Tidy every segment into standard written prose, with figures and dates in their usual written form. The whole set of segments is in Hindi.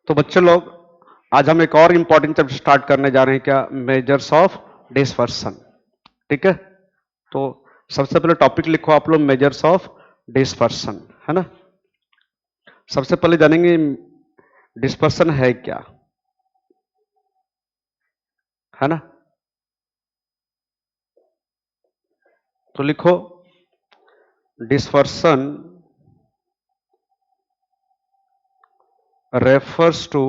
तो बच्चे लोग आज हम एक और इंपॉर्टेंट चैप्टर स्टार्ट करने जा रहे हैं, क्या? Measures of dispersion. ठीक है, तो सबसे पहले टॉपिक लिखो आप लोग, मेजर्स ऑफ डिस्पर्सन, है ना। सबसे पहले जानेंगे डिस्पर्सन है क्या, है ना। तो लिखो, डिस्पर्सन refers to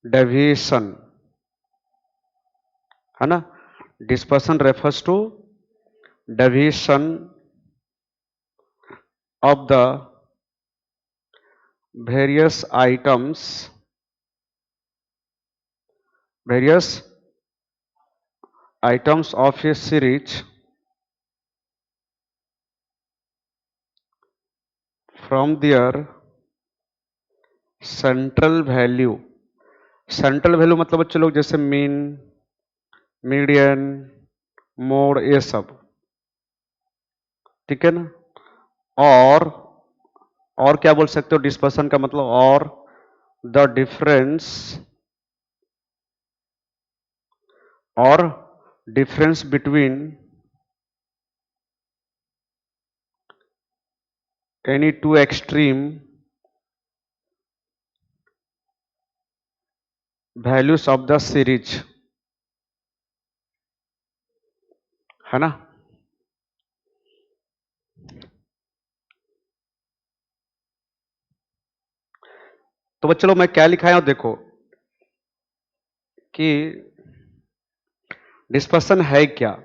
deviation, है ना। Dispersion refers to deviation of the various items of a series from their central value। Central value मतलब बच्चे लोग जैसे मीन, मीडियन, मोड, ये सब, ठीक है ना। और और क्या बोल सकते हो डिस्पर्सन का मतलब, और the difference between any two extreme values of the series, है ना। तो बच्चे लोग मैं क्या लिखा है देखो कि डिस्पर्सन है क्या।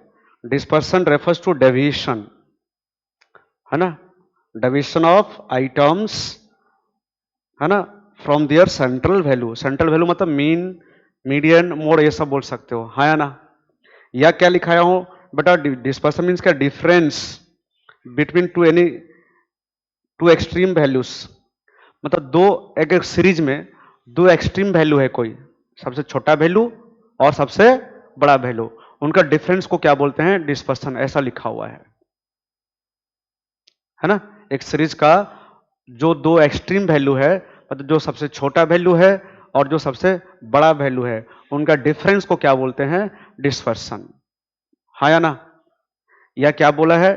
डिस्पर्सन रेफर्स टू डेविएशन, है ना, डेविएशन ऑफ आइटम्स, है ना, from there central value. Central value मतलब मीन, मीडियन, मोड, ये सब बोल सकते हो, है ना। या क्या लिखाया हूं बेटा, डिस्पर्सन मीन्स क्या, difference between two extreme values. मतलब दो, एक सीरीज में दो एक्सट्रीम वैल्यू है कोई, सबसे छोटा वैल्यू और सबसे बड़ा वैल्यू, उनका डिफरेंस को क्या बोलते हैं, डिस्पर्सन, ऐसा लिखा हुआ है ना। एक सीरीज का जो दो एक्सट्रीम वैल्यू है, मतलब जो सबसे छोटा वैल्यू है और जो सबसे बड़ा वैल्यू है, उनका डिफरेंस को क्या बोलते हैं, डिस्पर्सन, हाँ या ना। या क्या बोला है,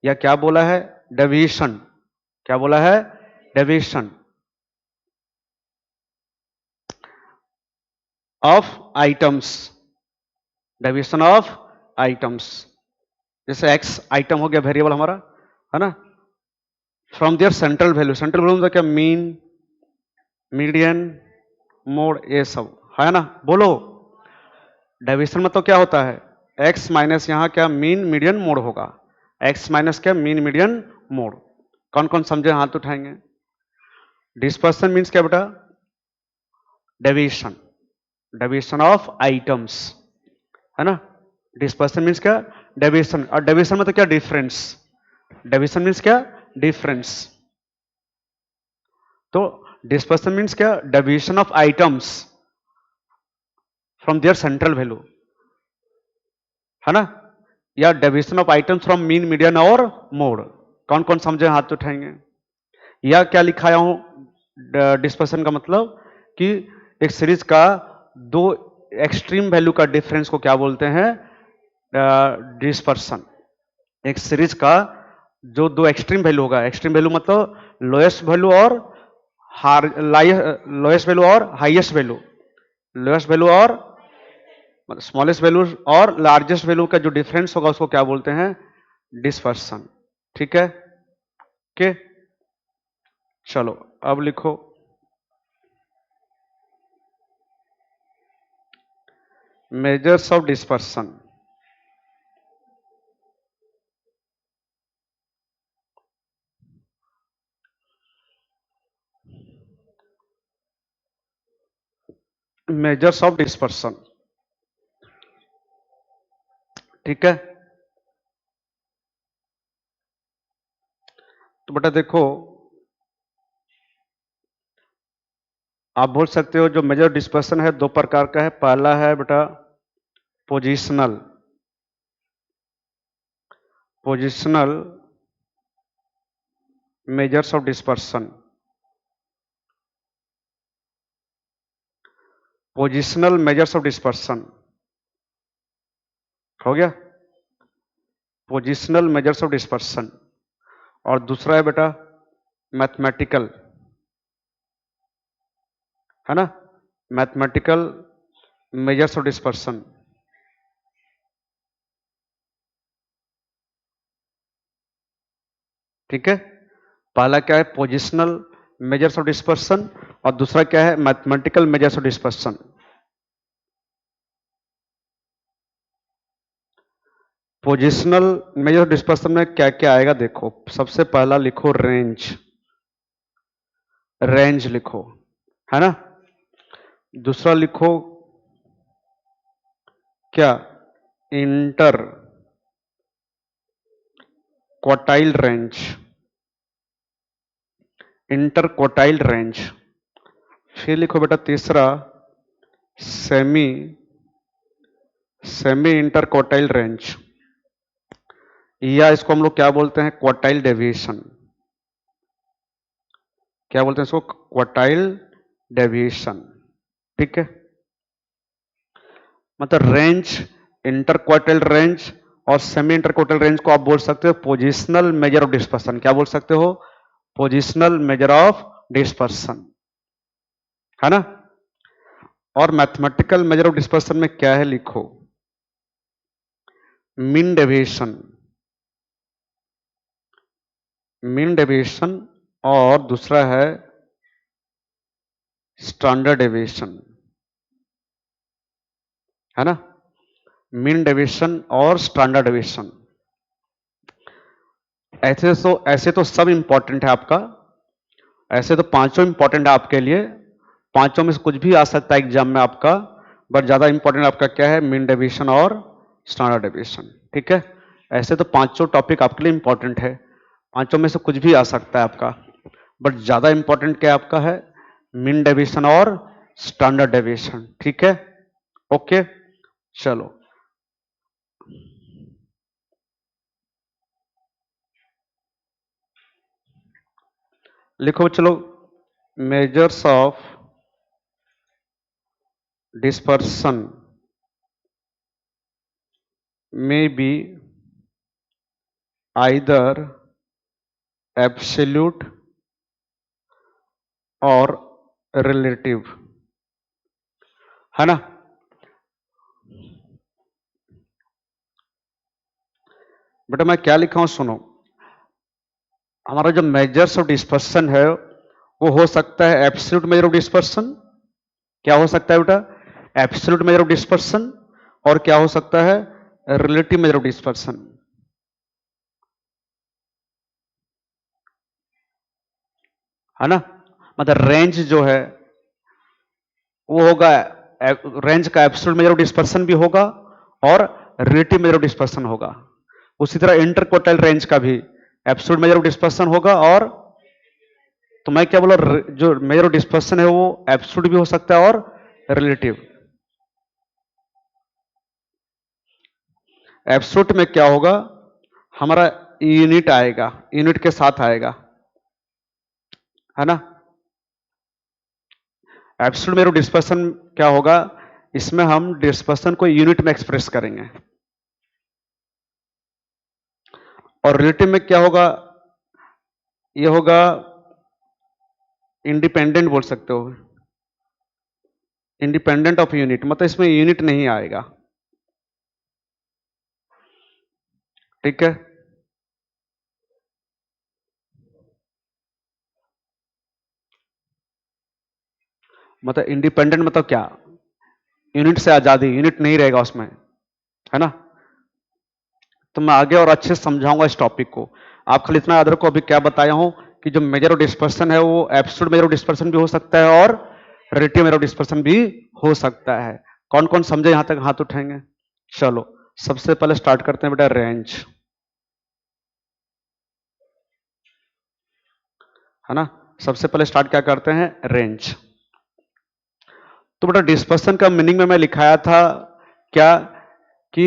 या क्या बोला है, डेविएशन। क्या बोला है, deviation of items, deviation of items. जैसे एक्स आइटम हो गया वेरिएबल हमारा, है ना, from there central value. Central value मतलब क्या, मीन, मीडियन, मोड, ये सब, है ना। बोलो, डेविएशन मतलब क्या होता है, एक्स माइनस यहाँ क्या, मीन, मीडियन, मोड होगा। एक्स माइनस क्या, मीन, मीडियन, मोड। कौन कौन समझे हाथ उठाएंगे। डिस्पर्सन मीन्स क्या बेटा, डेविएशन, डेविएशन ऑफ आइटम्स, है ना। डिस्पर्सन मीन्स क्या, डेविएशन। और डेविएशन मतलब क्या, डिफरेंस। डेविएशन मीन्स क्या, डिफरेंस। तो डिस्पर्सन मीन्स क्या, deviation of items from there central value, है ना। या deviation of items from mean, median और मोड। कौन कौन समझे हाथ उठाएंगे। या क्या लिखाया हूं डिस्पर्सन का मतलब कि एक सीरीज का दो एक्सट्रीम वैल्यू का डिफरेंस को क्या बोलते हैं, डिस्पर्सन। एक सीरीज का जो दो एक्सट्रीम वैल्यू होगा, एक्सट्रीम वैल्यू मतलब लोएस्ट वैल्यू और लोएस्ट वैल्यू और हाईएस्ट वैल्यू, लोएस्ट वैल्यू और स्मॉलेस्ट वैल्यू और लार्जेस्ट वैल्यू का जो डिफरेंस होगा उसको क्या बोलते हैं, डिस्पर्सन। ठीक है, ओके। चलो अब लिखो, measures of dispersion. Measures of dispersion, ठीक है। तो बेटा देखो, आप बोल सकते हो जो मेजर डिस्पर्सन है दो प्रकार का है। पहला है बेटा positional, positional measures of dispersion, positional measures of dispersion हो गया, पोजिशनल मेजर्स ऑफ डिस्पर्सन। और दूसरा है बेटा मैथमेटिकल, है ना, मैथमेटिकल मेजर्स ऑफ डिस्पर्सन। ठीक है, पहला क्या है पोजिशनल मेजर्स ऑफ डिस्पर्सन और दूसरा क्या है mathematical measures of dispersion. Positional measure of dispersion में क्या क्या आएगा देखो, सबसे पहला लिखो रेंज, रेंज लिखो, है ना। दूसरा लिखो क्या, inter quartile range, inter quartile range. फिर लिखो बेटा तीसरा semi, semi inter quartile range, या इसको हम लोग क्या बोलते हैं क्वार्टाइल डेविएशन, क्या बोलते हैं इसको क्वार्टाइल डेविएशन। ठीक है, मतलब रेंज, इंटर क्वार्टाइल रेंज और सेमी इंटर क्वार्टाइल रेंज को आप बोल सकते हो पोजिशनल मेजर ऑफ डिस्पर्सन। क्या बोल सकते हो, पोजिशनल मेजर ऑफ डिस्पर्सन, है ना। और मैथमेटिकल मेजर ऑफ डिस्पर्सन में क्या है लिखो, मीन डेविएशन, मीन डेविएशन और दूसरा है स्टैंडर्ड डेविएशन, है ना, मीन डेविएशन और स्टैंडर्ड डेविएशन। ऐसे तो सब इंपॉर्टेंट है आपका, ऐसे तो पांचों इंपॉर्टेंट है आपके लिए, पांचों में से कुछ भी आ सकता है एग्जाम में आपका, बट ज्यादा इंपॉर्टेंट आपका क्या है मीन डेविएशन और स्टैंडर्ड डेविएशन। ठीक है, ऐसे तो पांचों टॉपिक आपके लिए इंपॉर्टेंट है, पांचों में से कुछ भी आ सकता है आपका, बट ज्यादा इंपॉर्टेंट क्या आपका है मीन डेविएशन और स्टैंडर्ड डेविएशन। ठीक है, ओके, चलो लिखो, चलो measures of dispersion may be either absolute और relative, है ना। बेटा मैं क्या लिखा हूं सुनो, हमारा जो मेजर्स ऑफ डिस्पर्सन है वो हो सकता है एब्सोल्यूट मेजर ऑफ डिस्पर्सन, क्या हो सकता है बेटा एब्सोल्यूट मेजर ऑफ डिस्पर्सन, और क्या हो सकता है रिलेटिव मेजर ऑफ डिस्पर्सन, है ना। मतलब रेंज जो है वो होगा, रेंज का एब्सोल्यूट मेजर ऑफ डिस्पर्सन भी होगा और रिलेटिव मेजर ऑफ डिस्पर्सन होगा। उसी तरह इंटर क्वार्टाइल रेंज का भी एब्सोल्यूट मेजर ऑफ डिस्पर्सन होगा, और तो मैं क्या बोला, जो मेजर ऑफ डिस्पर्सन है वो एब्सोल्यूट भी हो सकता है और रिलेटिव। एब्सोल्यूट में क्या होगा, हमारा यूनिट आएगा, यूनिट के साथ आएगा, है ना। एब्सोल्यूट मेजर ऑफ डिस्पर्सन क्या होगा, इसमें हम डिस्पर्सन को यूनिट में एक्सप्रेस करेंगे। और रिलेटिव में क्या होगा, ये होगा इंडिपेंडेंट बोल सकते हो, इंडिपेंडेंट ऑफ यूनिट, मतलब इसमें यूनिट नहीं आएगा। ठीक है, मतलब इंडिपेंडेंट मतलब क्या, यूनिट से आजादी, यूनिट नहीं रहेगा उसमें, है ना। तो मैं आगे और अच्छे से समझाऊंगा इस टॉपिक को, आप खाली इतना याद रखो अभी क्या बताया हूं कि जो मेजर ऑफ डिस्पर्सन है वो एब्सोल्यूट मेजर ऑफ डिस्पर्सन भी हो सकता है और रिलेटिव मेजर ऑफ डिस्पर्सन भी हो सकता है। कौन कौन समझे यहां तक हाथ उठाएंगे। चलो सबसे पहले स्टार्ट करते हैं बेटा रेंज, है ना। सबसे पहले स्टार्ट क्या करते हैं, रेंज। तो बेटा डिस्पर्सन का मीनिंग में मैं लिखाया था क्या, कि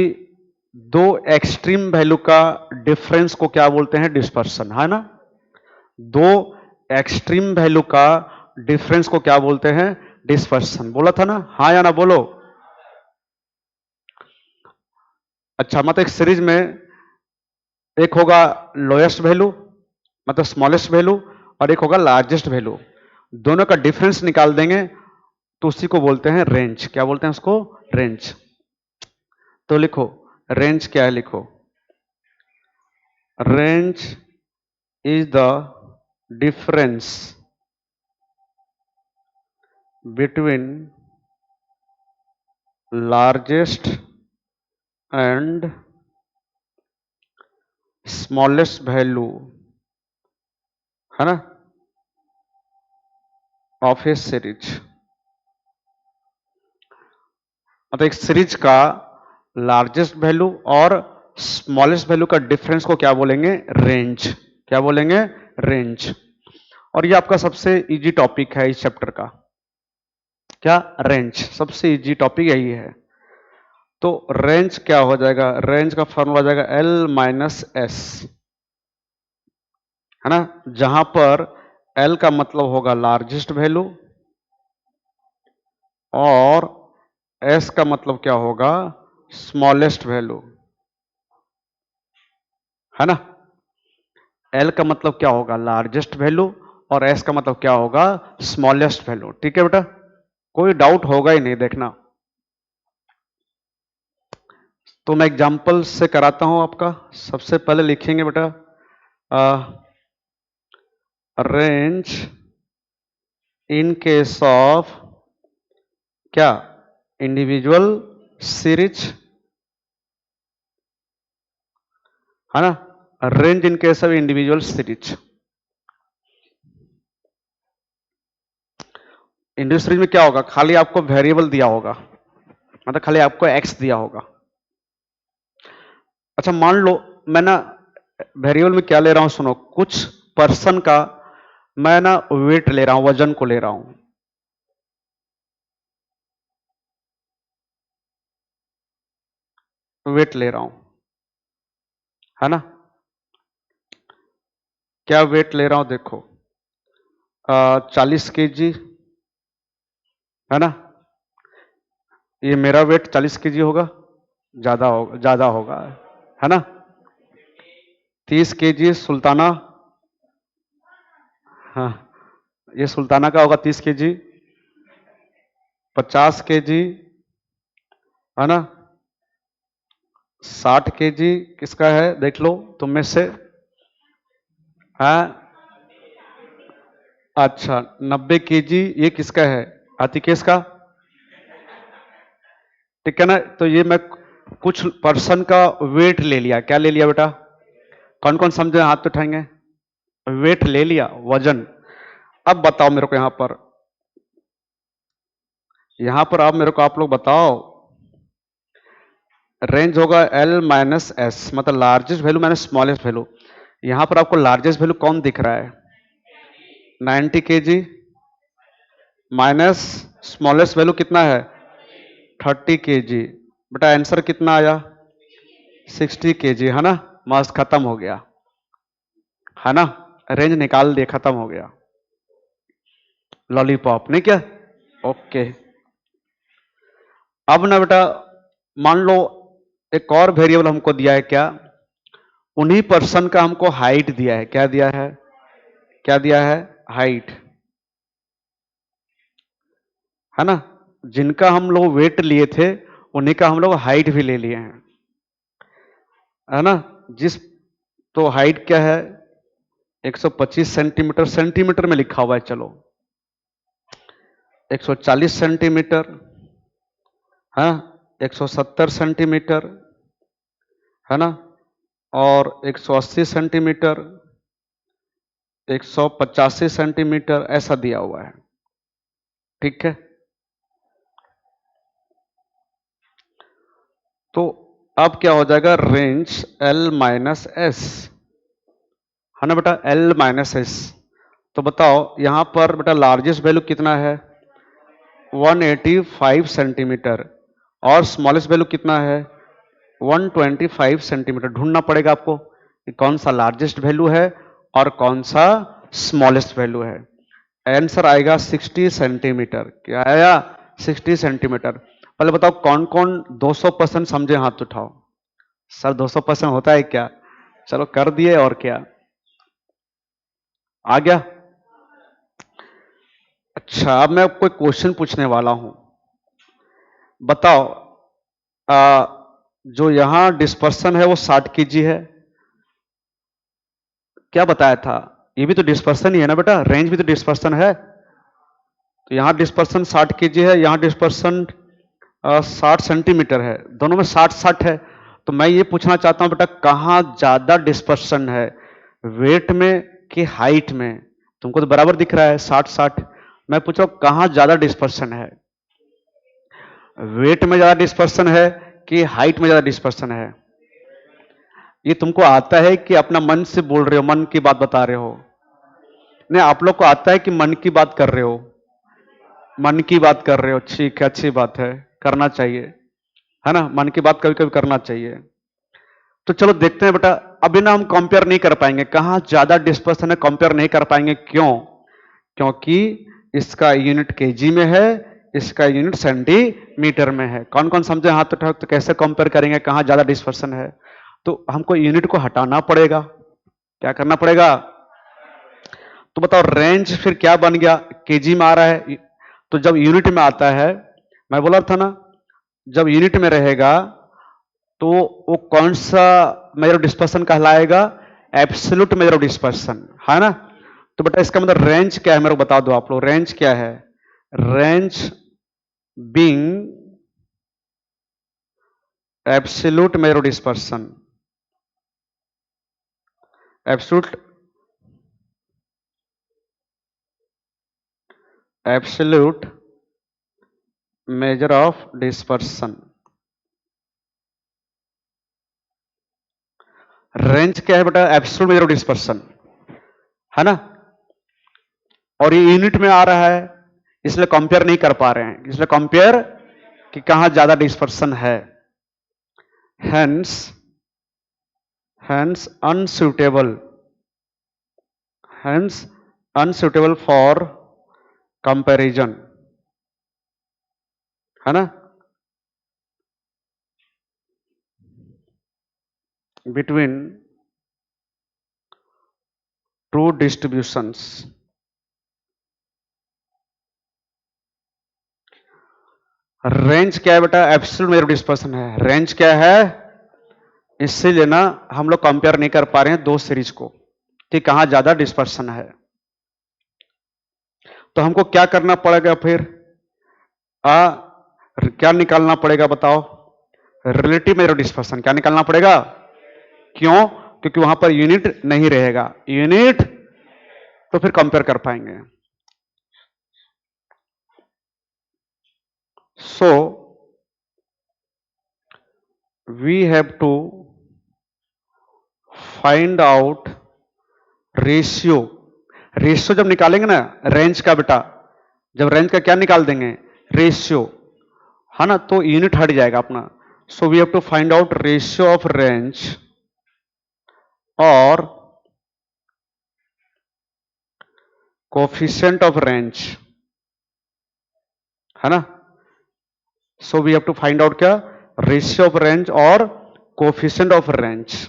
दो एक्सट्रीम वैल्यू का डिफरेंस को क्या बोलते हैं, डिस्पर्सन, है ना। दो एक्सट्रीम वैल्यू का डिफरेंस को क्या बोलते हैं, डिस्पर्सन, बोला था ना, हाँ या ना बोलो। अच्छा, मतलब एक सीरीज में एक होगा लोएस्ट वैल्यू मतलब स्मॉलेस्ट वैल्यू, और एक होगा लार्जेस्ट वैल्यू। दोनों का डिफरेंस निकाल देंगे तो उसी को बोलते हैं रेंज। क्या बोलते हैं उसको? रेंज। तो लिखो रेंज क्या है, लिखो range is the difference between largest and smallest value, है ना, ऑफ ए सीरीज। मतलब एक सीरीज का लार्जेस्ट वैल्यू और स्मॉलेस्ट वैल्यू का डिफरेंस को क्या बोलेंगे? रेंज। क्या बोलेंगे? रेंज। और ये आपका सबसे इजी टॉपिक है इस चैप्टर का। क्या? रेंज। सबसे इजी टॉपिक यही है। तो रेंज क्या हो जाएगा? रेंज का फॉर्मूला हो जाएगा एल माइनस एस, है ना, जहां पर एल का मतलब होगा लार्जेस्ट वैल्यू और एस का मतलब क्या होगा? स्मॉलेस्ट वैल्यू, है ना। एल का मतलब क्या होगा? लार्जेस्ट वैल्यू, और एस का मतलब क्या होगा? Smallest value. ठीक है बेटा, कोई डाउट होगा ही नहीं, देखना। तो मैं एग्जांपल से कराता हूं आपका। सबसे पहले लिखेंगे बेटा रेंज इन केस ऑफ क्या? इंडिविजुअल सीरीज, है ना। Range in case of individual series. Individual series में क्या होगा? खाली आपको वेरिएबल दिया होगा, मतलब खाली आपको एक्स दिया होगा। अच्छा, मान लो मैं ना वेरिएबल में क्या ले रहा हूं, सुनो, कुछ पर्सन का मैं ना वेट ले रहा हूं, वजन को ले रहा हूं। वेट ले रहा हूं, है ना। क्या वेट ले रहा हूं? देखो 40 kg, है ना। ये मेरा वेट 40 kg होगा, ज्यादा होगा, ज्यादा होगा, है ना। 30 kg सुल्ताना, हाँ, ये सुल्ताना का होगा 30 kg। 50 kg, है ना। 60 kg किसका है? देख लो तुम में से, हाँ। अच्छा, 90 kg ये किसका है? आतिकेश का। ठीक है ना। तो ये मैं कुछ पर्सन का वेट ले लिया। क्या ले लिया बेटा? कौन कौन समझे? हाथ तो उठाएंगे। वेट ले लिया, वजन। अब बताओ मेरे को यहां पर आप मेरे को, आप लोग बताओ, रेंज होगा एल माइनस एस, मतलब largest value minus smallest value. यहां पर आपको लार्जेस्ट वैल्यू कौन दिख रहा है? 90 kg माइनस स्मॉलेस्ट वैल्यू कितना है? 30 kg। बेटा आंसर कितना आया? 60 kg, है ना। मस्त, खत्म हो गया, है ना। रेंज निकाल दिए, खत्म हो गया। लॉलीपॉप नहीं क्या? ओके। अब ना बेटा मान लो एक और वेरिएबल हमको दिया है। क्या? उन्हीं पर्सन का हमको हाइट दिया है। क्या दिया है? क्या दिया है? हाइट, है ना। जिनका हम लोग वेट लिए थे उन्हीं का हम लोग हाइट भी ले लिए हैं, है ना। जिस तो हाइट क्या है? 125 सेंटीमीटर, सेंटीमीटर में लिखा हुआ है, चलो 140 सेंटीमीटर, हाँ, 170 सेंटीमीटर, है ना, और 180 सेंटीमीटर, 185 सेंटीमीटर, ऐसा दिया हुआ है। ठीक है। तो अब क्या हो जाएगा? रेंज एल माइनस एस, है ना बेटा, एल माइनस एस। तो बताओ यहां पर बेटा लार्जेस्ट वैल्यू कितना है? 185 सेंटीमीटर, और स्मॉलेस्ट वैल्यू कितना है? 125 सेंटीमीटर। ढूंढना पड़ेगा आपको कि कौन सा लार्जेस्ट वैल्यू है और कौन सा स्मॉलेस्ट वैल्यू है। आंसर आएगा 60 सेंटीमीटर। क्या आया? 60 सेंटीमीटर। पहले बताओ कौन कौन 200% समझे, हाथ उठाओ। सर 200% होता है क्या? चलो कर दिए, और क्या आ गया। अच्छा, अब मैं आपको एक क्वेश्चन पूछने वाला हूं। बताओ, आ, जो यहां डिस्पर्सन है वो 60 केजी है, क्या बताया था? ये भी तो डिस्पर्सन ही है ना बेटा, रेंज भी तो डिस्पर्सन है। तो यहां डिस्पर्सन 60 केजी है, यहां डिस्पर्सन 60 सेंटीमीटर है, दोनों में 60-60 है। तो मैं ये पूछना चाहता हूं बेटा, कहां ज्यादा डिस्पर्सन है, वेट में कि हाइट में? तुमको तो बराबर दिख रहा है 60-60। मैं पूछ रहा हूं कहां ज्यादा डिस्पर्सन है, वेट में ज्यादा डिस्पर्सन है कि हाइट में ज्यादा डिस्पर्सन है? ये तुमको आता है कि अपना मन से बोल रहे हो, मन की बात बता रहे हो? नहीं, आप लोग को आता है कि मन की बात कर रहे हो? मन की बात कर रहे हो, ठीक है, अच्छी बात है, करना चाहिए, है ना, मन की बात कभी कभी करना चाहिए। तो चलो देखते हैं बेटा, अभी ना हम कंपेयर नहीं कर पाएंगे, कहां ज्यादा डिस्पर्सन है कंपेयर नहीं कर पाएंगे। क्यों? क्योंकि इसका यूनिट केजी में है, इसका यूनिट सेंटीमीटर में है। कौन कौन समझे हाथ उठाओ, तो कैसे कंपेयर करेंगे कहां ज्यादा डिस्पर्सन है? तो हमको यूनिट को हटाना पड़ेगा। क्या करना पड़ेगा? तो बताओ रेंज फिर क्या बन गया, केजी में आ रहा है। तो जब यूनिट में आता है, मैं बोला था ना, जब यूनिट में रहेगा तो वो कौन सा मेजर ऑफ डिस्पर्सन कहलाएगा? एब्सोल्यूट मेजर ऑफ डिस्पर्सन, है ना। तो बेटा इसका मतलब रेंज क्या है, मेरे को बता दो आप लोग, रेंज क्या है? Range being absolute measure of dispersion, absolute absolute measure of dispersion. Range क्या है बेटा? एब्सोल्यूट मेजर ऑफ डिस्पर्सन, है ना। और ये यूनिट में आ रहा है, इसलिए कंपेयर नहीं कर पा रहे हैं, इसलिए कंपेयर कि कहां ज्यादा डिस्पर्सन है। Hence hence unsuitable, hence unsuitable for comparison, है ना, बिटवीन टू डिस्ट्रीब्यूशंस। रेंज क्या है बेटा? एब्सोल्यूट मेजर ऑफ डिस्पर्सन है, रेंज क्या है? इसीलिए ना हम लोग कंपेयर नहीं कर पा रहे हैं दो सीरीज को कि कहां ज्यादा डिस्पर्सन है। तो हमको क्या करना पड़ेगा फिर? क्या निकालना पड़ेगा बताओ? Relative measure of dispersion. क्या निकालना पड़ेगा? क्यों? क्योंकि वहां पर यूनिट नहीं रहेगा, यूनिट तो फिर कंपेयर कर पाएंगे। So we have to find out ratio. Ratio जब निकालेंगे ना रेंज का बेटा, जब रेंज का क्या निकाल देंगे? रेशियो, है ना, तो यूनिट हट जाएगा अपना। So we have to find out ratio of range और कोफिशिएंट ऑफ रेंज, है ना। So we have to find out क्या? रेशियो ऑफ रेंज और कोफिशिएंट ऑफ रेंज।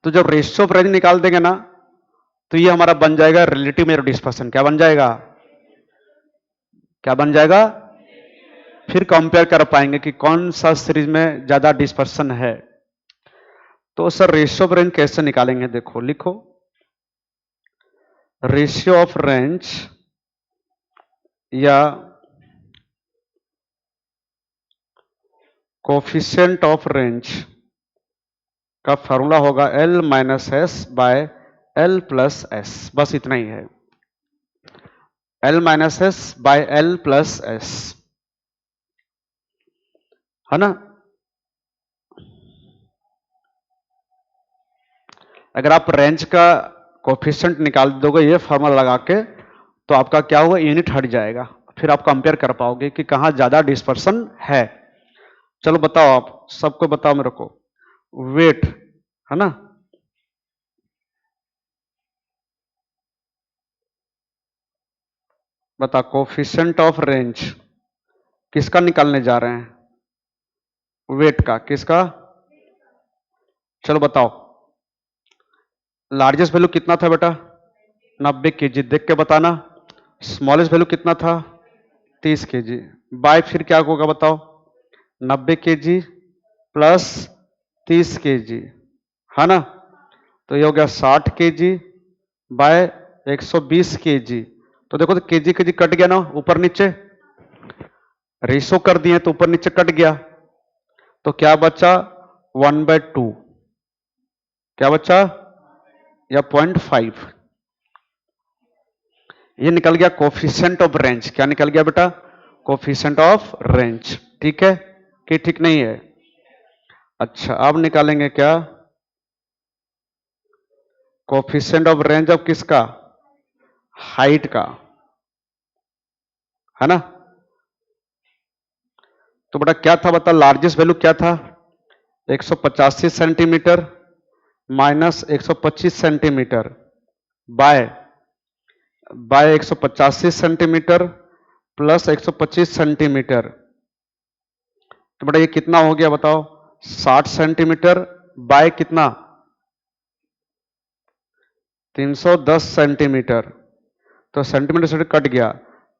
तो जब रेशियो ऑफ रेंज निकाल देंगे ना, तो ये हमारा बन जाएगा रिलेटिव मेजर ऑफ डिस्पर्सन। क्या बन जाएगा? क्या बन जाएगा? फिर कंपेयर कर पाएंगे कि कौन सा सीरीज में ज्यादा डिस्पर्सन है। तो सर रेशियो ऑफ रेंज कैसे निकालेंगे? देखो, लिखो, रेशियो ऑफ रेंज या कोफिशिएंट ऑफ रेंज का फॉर्मूला होगा L minus S by L plus S. बस इतना ही है, L minus S by L plus S, है ना। अगर आप रेंज का कोफिशिएंट निकाल दोगे ये फॉर्मूला लगा के, तो आपका क्या होगा? यूनिट हट जाएगा, फिर आप कंपेयर कर पाओगे कि कहां ज्यादा डिस्पर्सन है। चलो बताओ, आप सबको बताओ मेरे को, वेट, है ना, बता कोफिशिएंट ऑफ रेंज किसका निकालने जा रहे हैं? वेट का। किसका? चलो बताओ। लार्जेस्ट वैल्यू कितना था बेटा? 90 kg। देख के बताना। स्मॉलेस्ट वैल्यू कितना था? 30 kg। बाय फिर क्या होगा बताओ? 90 kg प्लस 30 kg, है ना? तो ये हो गया 60 kg बाय 120 kg। तो देखो तो केजी केजी कट गया ना ऊपर नीचे, रेशो कर दिए तो ऊपर नीचे कट गया। तो क्या बचा? 1/2। क्या बचा? या 0.5। ये निकल गया कोफिशिएंट ऑफ रेंज। क्या निकल गया बेटा? Coefficient of range. ठीक है कि ठीक नहीं है? अच्छा अब निकालेंगे क्या? कोफिशिएंट ऑफ रेंज ऑफ किसका? हाइट का, है ना? तो बेटा क्या था बता? लार्जेस्ट वैल्यू क्या था? 185 centimetre minus 125 centimetre bye 185 centimetre plus 125 centimetre. तो बेटा ये कितना हो गया बताओ? 60 सेंटीमीटर बाय कितना? 310 सेंटीमीटर। तो सेंटीमीटर से कट गया।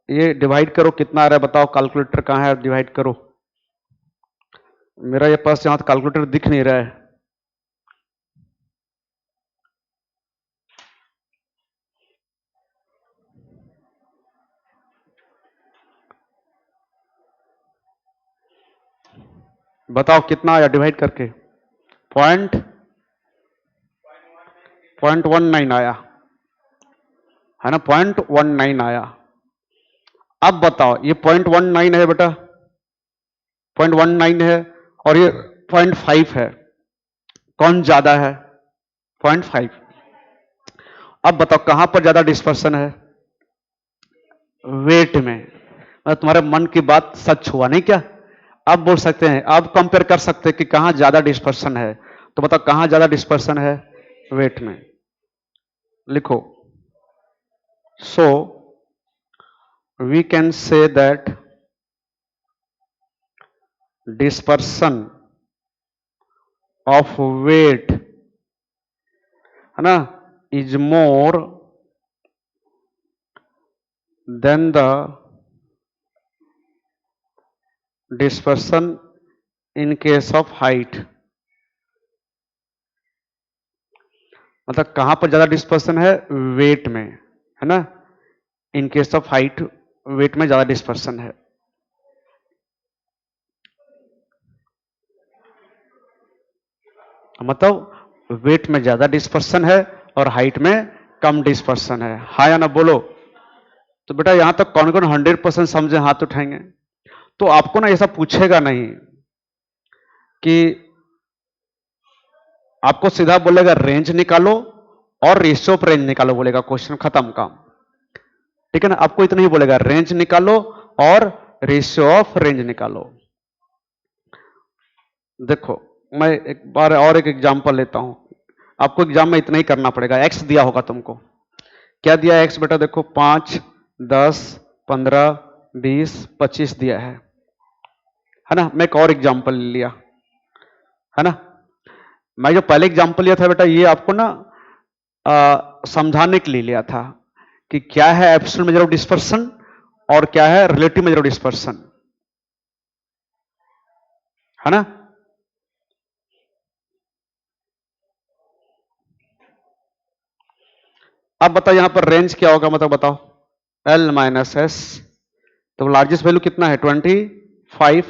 ये डिवाइड करो कितना आ रहा है बताओ? कैलकुलेटर कहाँ है? डिवाइड करो। मेरा ये पास यहां तो कैलकुलेटर दिख नहीं रहा है। बताओ कितना आया डिवाइड करके? 0.19 आया, है ना? 0.19 आया। अब बताओ ये 0.19 है बेटा, 0.19 है और ये 0.5 है, कौन ज्यादा है? 0.5। अब बताओ कहां पर ज्यादा डिस्पर्सन है? वेट में। मतलब तुम्हारे मन की बात सच हुआ नहीं क्या? अब बोल सकते हैं, अब कंपेयर कर सकते हैं कि कहां ज्यादा डिस्पर्सन है। तो बताओ कहां ज्यादा डिस्पर्सन है? वेट में। लिखो। So we can say that dispersion of weight, है ना, is more than the dispersion in case of height। मतलब कहां पर ज्यादा डिस्पर्सन है? वेट में, है ना? इन केस ऑफ हाइट वेट में ज्यादा डिस्पर्सन है। मतलब वेट में ज्यादा डिस्पर्सन है और हाइट में कम डिस्पर्सन है। हाँ या ना बोलो? तो बेटा यहां तक कौन कौन 100% समझे हाथ उठाएंगे? तो आपको ना ऐसा पूछेगा नहीं कि आपको सीधा बोलेगा रेंज निकालो और रेशियो ऑफ रेंज निकालो, बोलेगा क्वेश्चन खत्म काम। ठीक है ना? आपको इतना ही बोलेगा रेंज निकालो और रेशियो ऑफ रेंज निकालो। देखो मैं एक बार और एक एग्जांपल लेता हूं। आपको एग्जाम में इतना ही करना पड़ेगा। एक्स दिया होगा तुमको। क्या दिया है एक्स बेटा? देखो 5, 10, 15, 20, 25 दिया है ना? मैं एक और एग्जांपल ले लिया, है ना? मैं जो पहले एग्जांपल लिया था बेटा ये आपको ना समझाने के लिए लिया था कि क्या है एब्सोल्यूट मेजर ऑफ डिस्पर्सन और क्या है रिलेटिव मेजर ऑफ डिस्पर्सन, है ना? अब बताओ यहां पर रेंज क्या होगा? मतलब बताओ L माइनस एस। तो लार्जेस्ट वैल्यू कितना है? 25।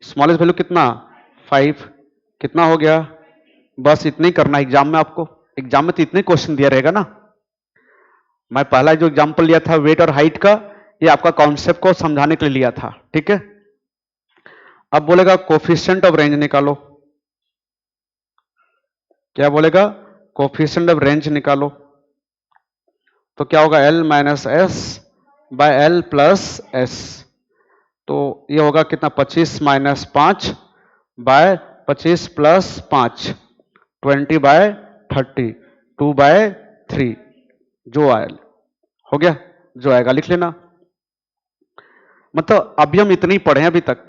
स्मॉलेस्ट वैल्यू कितना? 5। कितना हो गया? बस इतना ही करना है एग्जाम में आपको। एग्जाम में तो इतने क्वेश्चन दिया रहेगा ना। मैं पहला जो एग्जांपल लिया था वेट और हाइट का, ये आपका कॉन्सेप्ट को समझाने के लिए लिया था। ठीक है? अब बोलेगा कोफिशिएंट ऑफ रेंज निकालो। क्या बोलेगा? कोफिशिएंट ऑफ रेंज निकालो। तो क्या होगा? L minus S by L plus S. तो ये होगा कितना? 25 minus 5 by 25 plus 5, 20 by 30, 2 by 3। जो आए हो गया, जो आएगा लिख लेना। मतलब अभी हम इतने ही पढ़े हैं अभी तक।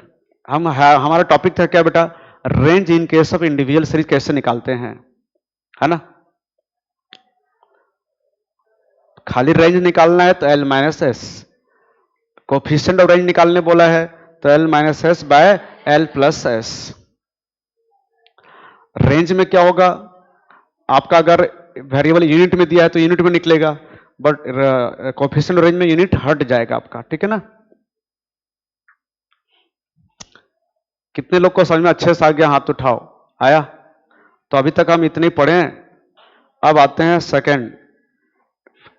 हमारा टॉपिक था क्या बेटा, range in case of individual series कैसे निकालते हैं, है ना। खाली रेंज निकालना है तो L minus S, coefficient of range निकालने बोला है तो L minus S by L plus S. Range में क्या होगा आपका, अगर वेरिएबल यूनिट में दिया है तो यूनिट में निकलेगा, बट कोफिशिएंट रेंज में यूनिट हट जाएगा आपका, ठीक है ना। कितने लोग को समझ में अच्छे से आ गया, हाथ उठाओ। आया? तो अभी तक हम इतने ही पढ़े हैं। अब आते हैं सेकंड,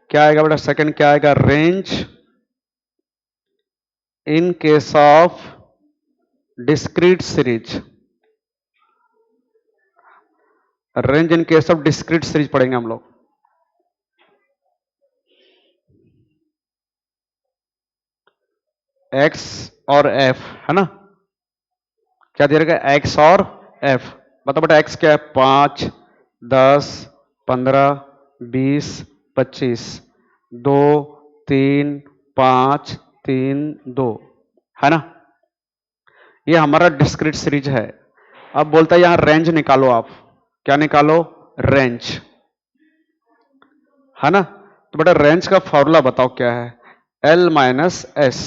क्या आएगा बेटा सेकंड, क्या आएगा, range in case of discrete series. Range in case of discrete series पढ़ेंगे हम लोग। एक्स और एफ, है ना, क्या दे रखा है, एक्स और एफ। बताओ बेटा एक्स क्या है, 5, 10, 15, 20, 25, 2, 3, 5, 3, 2, है ना। ये हमारा डिस्क्रीट सीरीज है। अब बोलता है यहां रेंज निकालो आप, क्या निकालो, रेंज, है ना। तो बेटा रेंज का फॉर्मूला बताओ क्या है, एल माइनस एस।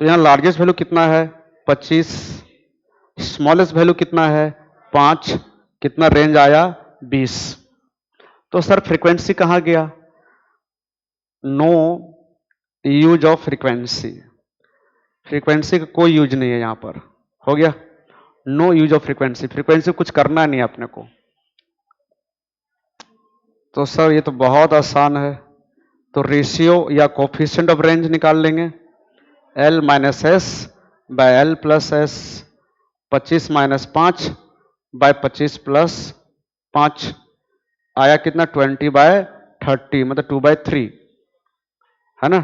तो यहां लार्जेस्ट वैल्यू कितना है, 25, स्मॉलेस्ट वैल्यू कितना है, 5, कितना रेंज आया, 20। तो सर फ्रीक्वेंसी कहां गया, no use of frequency, frequency का कोई यूज नहीं है यहां पर, हो गया, no use of frequency, frequency कुछ करना नहीं अपने को। तो सर ये तो बहुत आसान है, तो रेशियो या कोफिशिएंट ऑफ रेंज निकाल लेंगे, L minus S by L plus S, 25 minus 5 by 25 plus 5, आया कितना, 20/30, मतलब 2/3, है ना,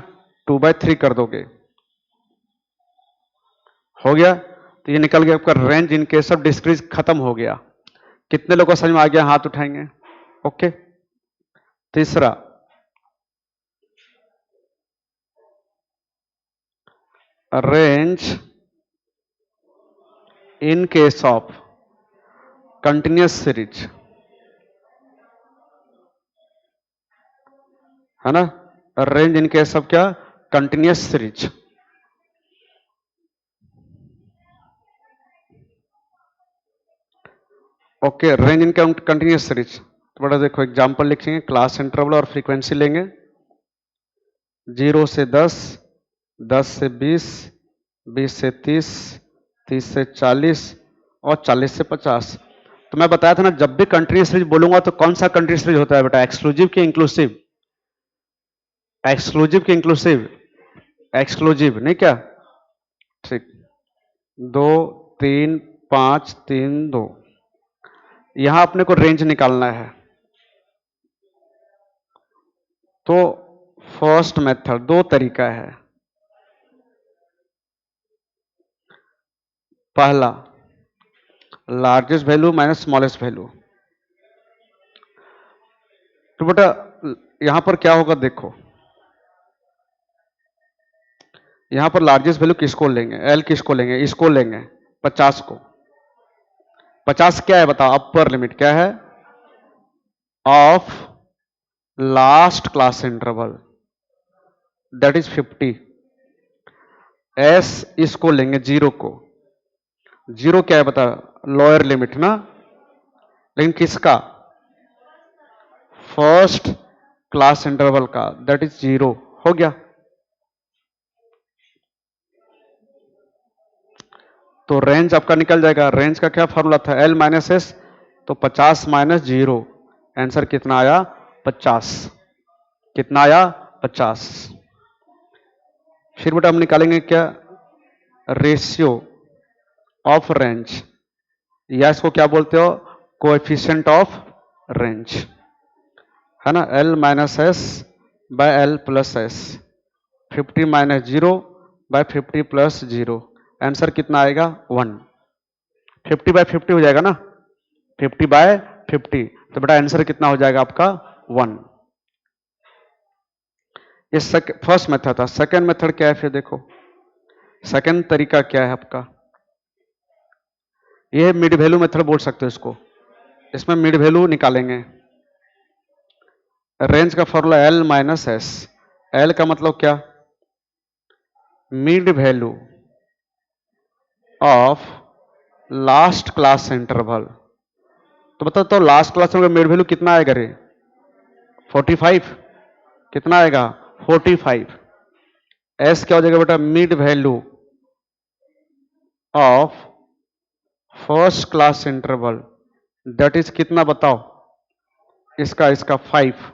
2/3 कर दोगे, हो गया। तो ये निकल गया आपका range in case of discrete, खत्म हो गया। कितने लोगों को समझ में आ गया, हाथ उठाएंगे। ओके, तीसरा, range in case of continuous series, है ना, रेंज इन केस ऑफ क्या, कंटिन्यूअस सीरीज। ओके, रेंज इन कंटिन्यूअस सीरीज, तो बड़ा देखो एग्जांपल लिखेंगे, क्लास इंटरवल और फ्रीक्वेंसी लेंगे, 0 से 10, 10 से 20, 20 से 30, 30 से 40 और 40 से 50। तो मैं बताया था ना, जब भी कंटिन्यूअस सीरीज बोलूंगा तो कौन सा कंटिन्यूअस सीरीज होता है बेटा, एक्सक्लूसिव की इंक्लूसिव, एक्सक्लूसिव की इंक्लूसिव, एक्सक्लूसिव नहीं क्या, ठीक, 2, 3, 5, 3, 2, यहां अपने को रेंज निकालना है। तो फर्स्ट मेथड, दो तरीका है, पहला largest value minus smallest value. तो बेटा यहां पर क्या होगा, देखो यहां पर लार्जेस्ट वैल्यू किसको लेंगे, एल किसको लेंगे, इसको लेंगे, 50 को। 50 क्या है बताओ, अपर लिमिट क्या है, of last class interval, that is 50। S इसको लेंगे, 0 को, 0 क्या है बता, लोअर लिमिट ना, लेकिन किसका, फर्स्ट क्लास इंटरवल का, दैट इज 0, हो गया। तो रेंज आपका निकल जाएगा, रेंज का क्या फॉर्मूला था, एल माइनस एस, तो 50 माइनस 0, आंसर कितना आया, 50, कितना आया, 50। फिर बेटा हम निकालेंगे क्या, रेशियो ऑफ रेंज, या इसको क्या बोलते हो, कोएफिशिएंट ऑफ रेंज, है ना, L minus S by L plus S, 50 minus 0 by 50 plus 0, answer कितना आएगा, 1। 50/50 हो जाएगा ना, 50/50, तो बेटा आंसर कितना हो जाएगा आपका, 1। ये फर्स्ट मेथड था। सेकेंड मेथड क्या है फिर देखो, सेकेंड तरीका क्या है आपका, ये मिड वैल्यू मेथड बोल सकते हो इसको। इसमें मिड वैल्यू निकालेंगे। रेंज का formula L minus S. L का मतलब क्या, mid value of last class interval. तो बताओ तो लास्ट क्लास में मिड वैल्यू कितना आएगा रे, 45। कितना आएगा 45। एस क्या हो जाएगा बेटा, mid value of first class interval, that is कितना बताओ, इसका 5।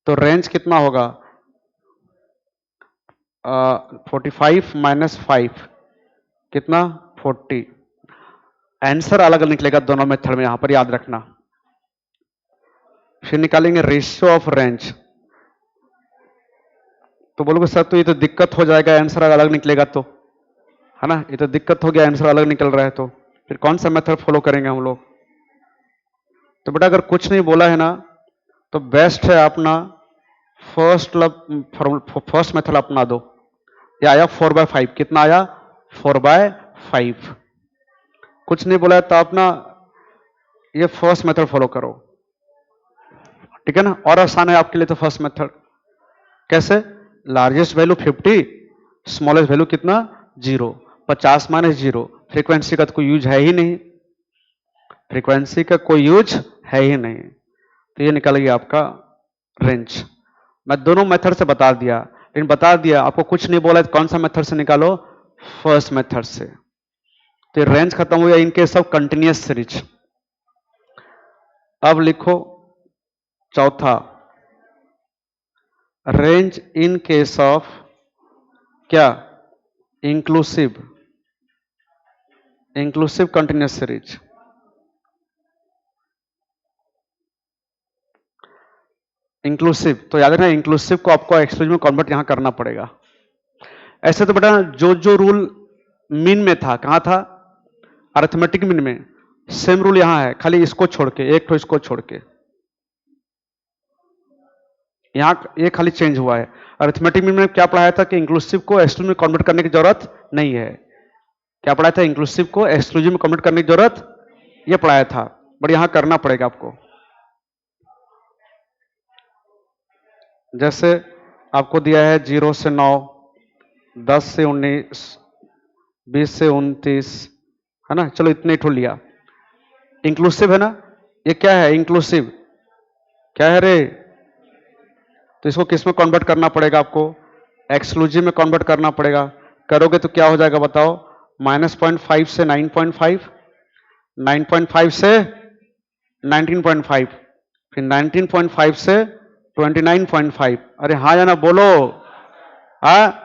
तो रेंज कितना होगा, 45 माइनस 5 कितना 40। आंसर अलग निकलेगा दोनों मेथड में, यहां पर याद रखना। फिर निकालेंगे रेशियो ऑफ रेंज। तो बोलोगे सर तो ये तो दिक्कत हो जाएगा, आंसर अलग निकलेगा तो, है ना, ये तो दिक्कत हो गया, आंसर अलग निकल रहा है, तो फिर कौन सा मेथड फॉलो करेंगे हम लोग। तो बेटा अगर कुछ नहीं बोला है ना तो बेस्ट है अपना फर्स्ट मेथड अपना दो। ये आया 4/5, कितना आया 4/5। कुछ नहीं बोला है तो अपना ये फर्स्ट मेथड फॉलो करो, ठीक है ना। और आसान है आपके लिए तो फर्स्ट मेथड। कैसे, लार्जेस्ट वैल्यू 50, स्मॉलेस्ट वैल्यू कितना 0, 50 माइनस 0, फ्रीक्वेंसी का तो कोई यूज है ही नहीं, फ्रीक्वेंसी का कोई यूज है ही नहीं। तो ये निकल गया आपका रेंज। मैं दोनों मेथड से बता दिया, लेकिन बता दिया आपको कुछ नहीं बोला तो कौन सा मेथड से निकालो, फर्स्ट मेथड से। तो रेंज खत्म हो गया इन केस ऑफ कंटिन्यूअस सीरीज। अब लिखो चौथा, रेंज इन केस ऑफ क्या, इंक्लूसिव कंटिन्यूअस सीरीज। इंक्लूसिव तो याद रखना, इंक्लूसिव को आपको एक्सक्लूसिव में कन्वर्ट यहां करना पड़ेगा। ऐसे तो बेटा जो रूल मीन में था, कहां था, अरिथमेटिक मीन में, सेम रूल यहां है, खाली इसको छोड़ के, एक तो इसको छोड़ के, यहां ये खाली चेंज हुआ है। अरिथमेटिक मीन में क्या पढ़ाया था कि इंक्लूसिव को एक्सक्लूसिव में कन्वर्ट करने की जरूरत नहीं है। क्या पढ़ाया था, इंक्लूसिव को एक्सक्लूसिव में कन्वर्ट करने की जरूरत, ये पढ़ाया था, बट यहां करना पड़ेगा आपको। जैसे आपको दिया है 0 से 9, 10 से 19, 20 से 29, है ना, चलो इतने ठो लिया, इंक्लूसिव है ना। ये क्या है, इंक्लूसिव क्या है रे, तो इसको किस में कन्वर्ट करना पड़ेगा आपको, एक्सक्लूसिव में कन्वर्ट करना पड़ेगा। करोगे तो क्या हो जाएगा बताओ, -0.5 से 9.5, 9.5 से 19.5, फिर 19.5 से 29.5। अरे हाँ या ना बोलो, हाँ।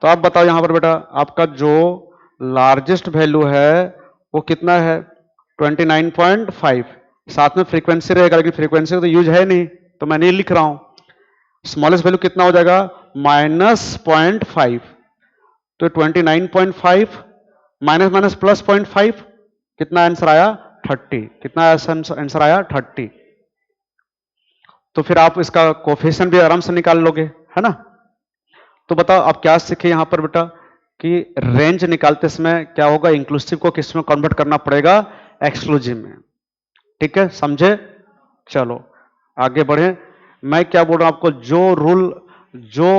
तो आप बताओ यहां पर बेटा आपका जो लार्जेस्ट वैल्यू है वो कितना है 29.5, साथ में फ्रीक्वेंसी रहेगा, लेकिन फ्रीक्वेंसी तो यूज है नहीं तो मैं नहीं लिख रहा हूं। स्मॉलेस्ट वैल्यू कितना हो जाएगा -0.5, तो 29.5 माइनस माइनस प्लस 0.5, कितना आंसर आया 30। कितना आंसर आया 30। तो फिर आप इसका कोफिशिएंट भी आराम से निकाल लोगे, है ना। तो बताओ आप क्या सीखे यहां पर बेटा कि रेंज निकालते समय क्या होगा, इंक्लूसिव को किस में कन्वर्ट करना पड़ेगा, एक्सक्लूसिव में। ठीक है, समझे। चलो आगे बढ़े। मैं क्या बोल रहा हूं आपको, जो रूल जो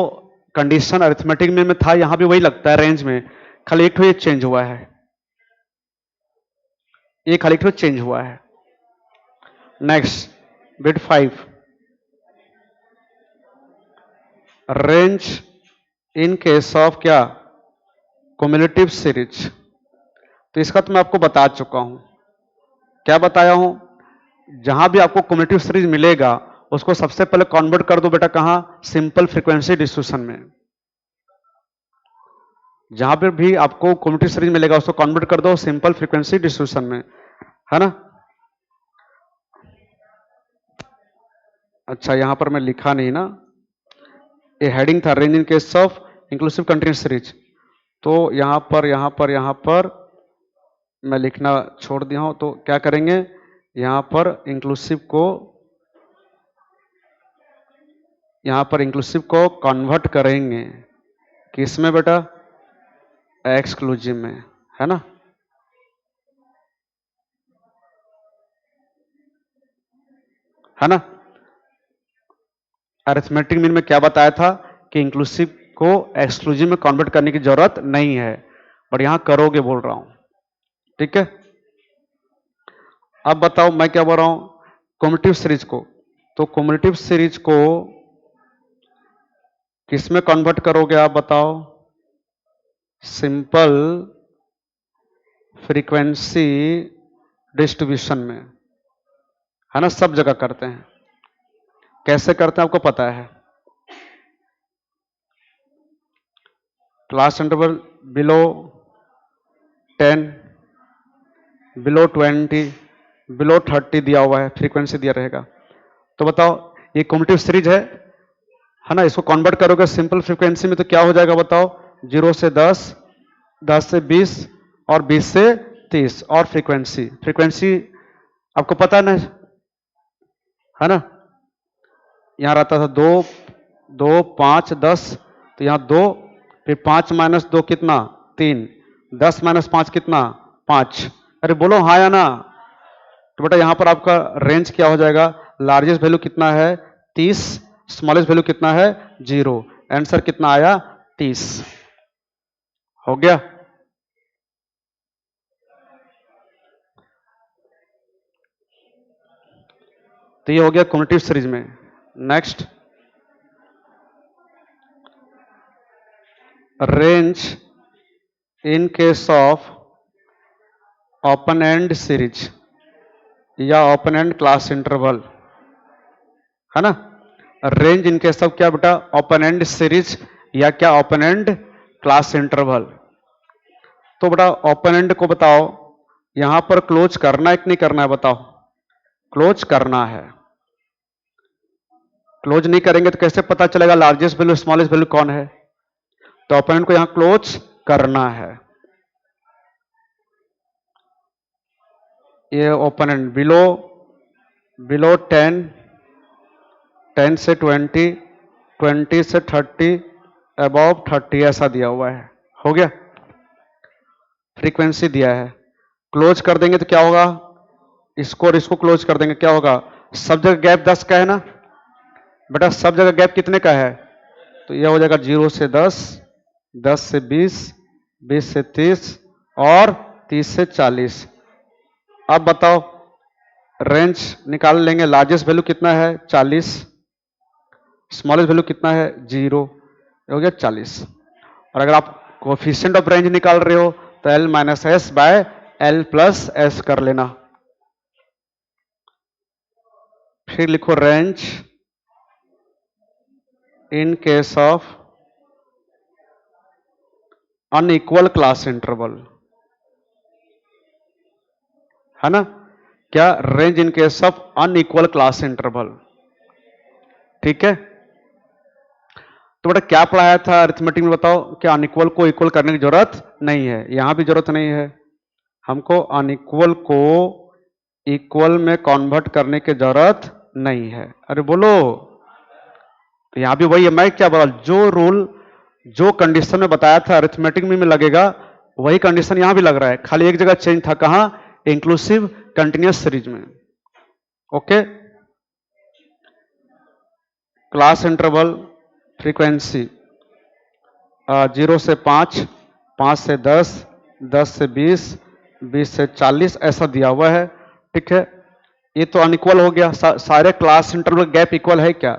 कंडीशन अरिथमेटिक में था यहां भी वही लगता है रेंज में, खाली एक तो चेंज हुआ है, ये खाली एक चेंज हुआ है। Next bit 5, range in case of क्या, क्युमुलेटिव सीरीज। तो इसका तो मैं आपको बता चुका हूं, क्या बताया हूं, जहां भी आपको क्युमुलेटिव सीरीज मिलेगा उसको सबसे पहले कन्वर्ट कर दो बेटा कहां, सिंपल फ्रीक्वेंसी डिस्ट्रीब्यूशन में। जहां पर भी आपको क्युमुलेटिव सीरीज मिलेगा उसको कन्वर्ट कर दो सिंपल फ्रीक्वेंसी डिस्ट्रीब्यूशन में, है ना। अच्छा यहां पर मैं लिखा नहीं ना, ये हेडिंग था range in case of inclusive continuous series. तो यहां पर मैं लिखना छोड़ दिया हूं, तो क्या करेंगे, यहां पर इंक्लूसिव को यहां पर इंक्लूसिव को कन्वर्ट करेंगे किसमें बेटा? एक्सक्लूसिव में, है ना? है ना? अरिथमेटिक मीन में क्या बताया था कि इंक्लूसिव को एक्सक्लूसिव में कन्वर्ट करने की जरूरत नहीं है, बट यहां करोगे बोल रहा हूं। ठीक है, अब बताओ मैं क्या बोल रहा हूं, कम्यूटेटिव सीरीज को। तो कम्यूटेटिव सीरीज को किसमें कन्वर्ट करोगे आप बताओ? सिंपल फ्रीक्वेंसी डिस्ट्रीब्यूशन में, है ना? सब जगह करते हैं। कैसे करते हैं आपको पता है? Class interval below 10, below 20, below 30 दिया हुआ है, फ्रीक्वेंसी दिया रहेगा। तो बताओ ये कम्यूटेटिव सीरीज है ना? इसको कन्वर्ट करोगे सिंपल फ्रीक्वेंसी में तो क्या हो जाएगा बताओ? 0 से 10, 10 से 20 और 20 से 30। और फ्रीक्वेंसी, फ्रीक्वेंसी आपको पता ना, है ना? यहां रहता था 2, 2, 5, 10, तो यहां 2, फिर 5 माइनस 2 कितना? 3, 10 माइनस 5 कितना? 5। अरे बोलो हाँ या ना? तो बेटा यहां पर आपका रेंज क्या हो जाएगा? लार्जेस्ट वैल्यू कितना है? 30, स्मॉलेस्ट वैल्यू कितना है? 0। आंसर कितना आया? 30। हो गया? तो ये हो गया कम्यूटेटिव सीरीज में। Next, range in case of open and series या ओपन एंड क्लास इंटरवल, है ना? रेंज इन केस ऑफ क्या बेटा? ओपन एंड सीरीज या क्या? Open and class interval. तो बेटा ओपन एंड को बताओ यहां पर क्लोज करना है कि नहीं करना है बताओ? क्लोज करना है। क्लोज नहीं करेंगे तो कैसे पता चलेगा लार्जेस्ट वैल्यू स्मॉलेस्ट वैल्यू कौन है? तो ओपन एंड को यहां क्लोज करना है। ये ओपन एंड बिलो, बिलो 10, 10 से 20, 20 से 30, अबव 30 ऐसा दिया हुआ है। हो गया? फ्रीक्वेंसी दिया है, क्लोज कर देंगे तो क्या होगा? इसको और इसको क्लोज कर देंगे, क्या होगा? सब जगह गैप 10 का है ना बेटा? सब जगह गैप कितने का है? तो यह हो जाएगा 0 से 10, 10 से 20, 20 से 30 और 30 से 40। अब बताओ रेंज निकाल लेंगे। लार्जेस्ट वैल्यू कितना है? 40, स्मॉलेस्ट वैल्यू कितना है? 0। हो गया 40। और अगर आप कोफिशिएंट ऑफ रेंज निकाल रहे हो तो L minus S by L plus S कर लेना। फिर लिखो range in case of unequal class interval, है ना? क्या? Range in case of unequal class interval. ठीक है, तो बेटा क्या पढ़ाया था अरिथमेटिक में बताओ? क्या अनइक्वल को इक्वल करने की जरूरत नहीं है, यहां भी जरूरत नहीं है। हमको अनइक्वल को इक्वल में कन्वर्ट करने की जरूरत नहीं है। अरे बोलो, तो यहां भी वही है। मैं क्या बोला? जो रूल, जो कंडीशन में बताया था अरिथमेटिक में लगेगा वही कंडीशन यहां भी लग रहा है, खाली एक जगह चेंज था। कहां? इंक्लूसिव कंटिन्यूअस सीरीज में। ओके, क्लास इंटरवल फ्रीक्वेंसी 0 से 5, 5 से 10, 10 से 20, 20 से 40 ऐसा दिया हुआ है। ठीक है, ये तो अनइक्वल हो गया। सारे क्लास इंटरवल का गैप इक्वल है क्या?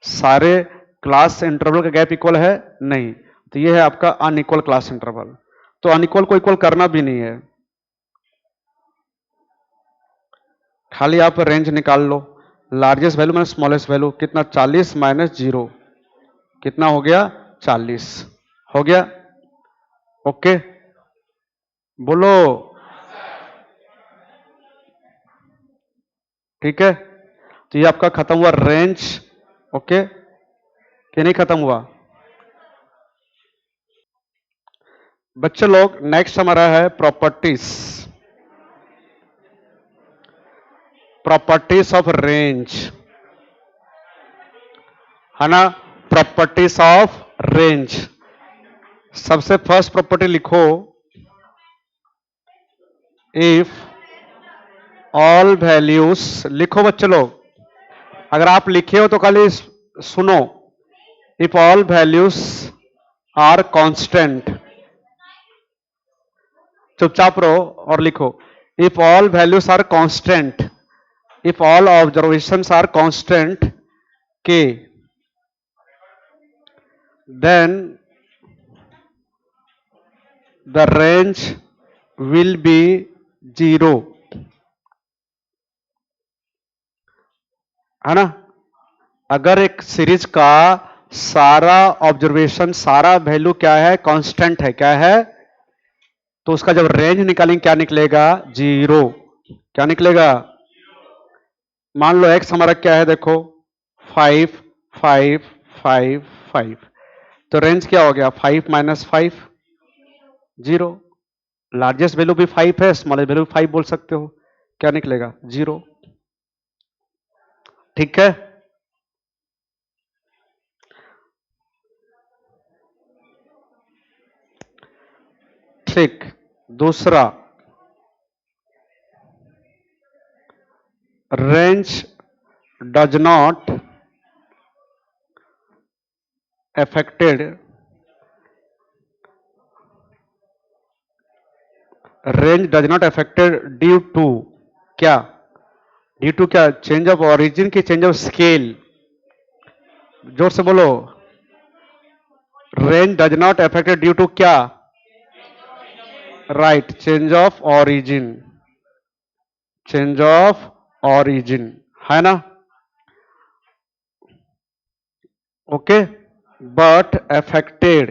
सारे क्लास इंटरवल का गैप इक्वल है? नहीं। तो ये है आपका अनइक्वल क्लास इंटरवल। तो अनइक्वल को इक्वल करना भी नहीं है, खाली आप रेंज निकाल लो। Largest value minus smallest value कितना? 40 माइनस 0 कितना हो गया? 40। हो गया? ओके, बोलो। ठीक है, तो ये आपका खत्म हुआ रेंज। ओके कि नहीं खत्म हुआ? बच्चे लोग नेक्स्ट हमारा है प्रॉपर्टीज, प्रॉपर्टीज ऑफ रेंज। है ना, प्रॉपर्टीज ऑफ रेंज। सबसे फर्स्ट प्रॉपर्टी लिखो, इफ ऑल वैल्यूज, लिखो बच्चे लोग, अगर आप लिखे हो तो खाली सुनो, if all values are constant, चुपचाप रहो और लिखो, if all values are constant, if all observations are constant के, then the range will be 0, है ना। अगर एक सीरीज का सारा ऑब्जर्वेशन, सारा वैल्यू क्या है, कांस्टेंट है, क्या है, तो उसका जब रेंज निकालेंगे क्या निकलेगा, 0। क्या निकलेगा, मान लो एक्स हमारा क्या है, देखो 5 5 5 5, तो रेंज क्या हो गया, 5 माइनस 5 0। लार्जेस्ट वैल्यू भी 5 है, स्मॉलेस्ट वैल्यू भी 5 बोल सकते हो, क्या निकलेगा, 0। ठीक है, ठीक। दूसरा, range does not affected, range does not affected due to क्या, ड्यू टू क्या, चेंज ऑफ ऑरिजिन की चेंज ऑफ स्केल, जोर से बोलो, range does not affected due to क्या, right, change of origin, change of origin, है ना, okay, but affected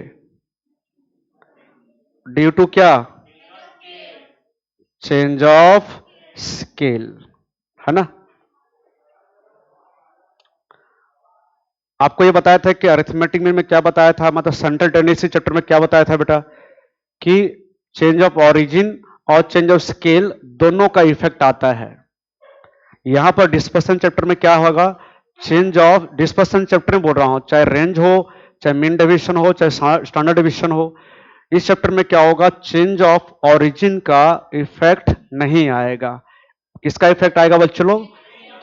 due to क्या, चेंज ऑफ स्केल, है ना। आपको ये बताया था कि अरिथमेटिक में क्या बताया था, मतलब सेंट्रल टेंडेंसी चैप्टर में क्या बताया था बेटा, कि चेंज ऑफ ऑरिजिन और चेंज ऑफ स्केल दोनों का इफेक्ट आता है। यहां पर डिस्पर्सन चैप्टर में क्या होगा, चेंज ऑफ, डिस्पर्सन चैप्टर में बोल रहा हूं, चाहे रेंज हो, चाहे मीन डेविएशन हो, चाहे स्टैंडर्ड डेविएशन हो, इस चैप्टर में क्या होगा, चेंज ऑफ ऑरिजिन का इफेक्ट नहीं आएगा। किसका इफेक्ट आएगा बच्चों लोग,